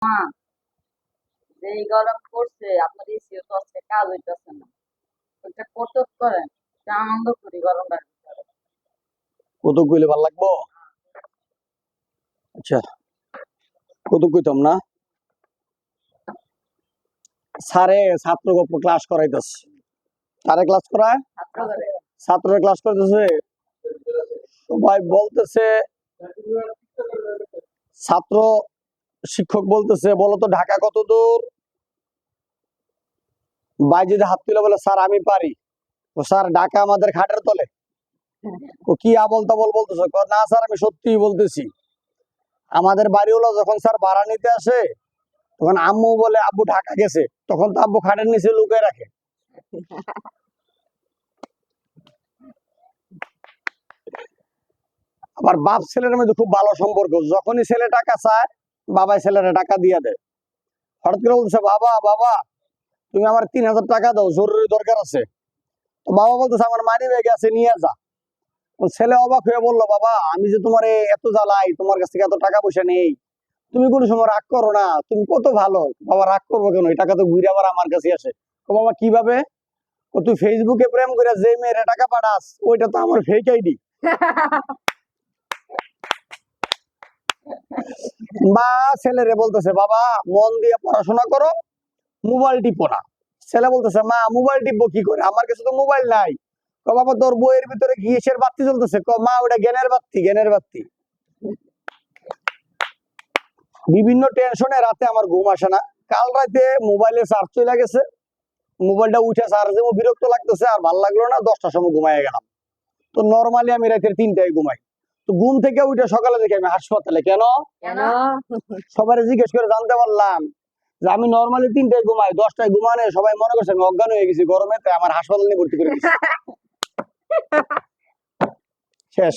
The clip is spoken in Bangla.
মা, যেই গরম পড়ছে আপনার এসিও তো আজকে কাজ হইতেছে না। ওইটা কত করেন, একটা আনন্দ করি গরমটার ভিতরে। কৌতুক কইলে ভাল লাগবো। আচ্ছা, কৌতুক কইতাম না। স্যারে ছাত্র ক্লাস করাইতেছে। কারে ক্লাস করায়? ছাত্র করে ছাত্ররা ক্লাস করতেছে। সবাই বলতেছে, ছাত্র শিক্ষক বলতেছে, বলো তো ঢাকা কত দূর? বাইজিদে হাত তুলে বলে, স্যার আমি পারি। তো স্যার ঢাকা আমাদের খাটের তলে। ও কি আবল তাবল বলতেছে? না স্যার আমি সত্যিই বলতেছি। আমাদের বাড়িওয়ালা যখন স্যার ভাড়া নিতে আসে, তখন আম্মু বলে আব্বু ঢাকা গেছে, তখন তো আব্বু খাটের নিচে লুকিয়ে রাখে। আবার বাপ ছেলের মধ্যে খুব ভালো সম্পর্ক, যখনই ছেলে টাকা চায় বাবাই ছেলেরা টাকা দিয়ে দেয়। হঠাৎ করে বলতেছে, বাবা বাবা তুমি আমার 3000 টাকা দাও, জরুরি দরকার আছে। তো বাবা বলতেছে, আমার মানি ব্যাগে আছে, নিয়ে যা। তো ছেলে অবাক হয়ে বললো, বাবা আমি যে তোমার এত জ্বালাই, তোমার কাছ থেকে এত টাকা পয়সা নেই, তুমি কোনো সময় রাগ করো না, তুমি কত ভালো। বাবা রাগ করবো কেন, এই টাকা তো ঘুরে আবার আমার কাছে আসে। ও বাবা কিভাবে? ও তুই ফেসবুকে প্রেম করে যে মেয়েরা টাকা পাঠাস, ওইটা তো আমার ফেক আইডি। বা ছেলেরে বলতেছে, বাবা মন দিয়ে পড়াশোনা করো, মোবাইল টিপো না। ছেলে বলতেছে, মা মোবাইল টিপবো কি করে, আমার কাছে তো মোবাইল নাই। বাবা তোর বইয়ের ভিতরে কিসের বাতি জ্বলতেছে? মা ওটা জ্ঞানের বাতি, জ্ঞানের বাতি। বিভিন্ন টেনশনে রাতে আমার ঘুম আসে না। কাল রাতে মোবাইলে চার্জ চলে গেছে, মোবাইলটা উঠে চার্জে বিরক্ত লাগতেছে, আর ভালো লাগলো না, 10টার সময় ঘুমাই গেলাম। তো নর্মালি আমি রাতের 3টায় ঘুমাই। তো ঘুম থেকে উঠে সকালে দেখি আমি হাসপাতালে। কেন? সবাই জিজ্ঞেস করে জানতে পারলাম যে আমি নর্মালি 3টায় ঘুমাই, 10টায় ঘুমানে সবাই মনে করছে আমি অজ্ঞান হয়ে গেছি গরমে, তাই আমার হাসপাতালে ভর্তি করে দিচ্ছে। শেষ।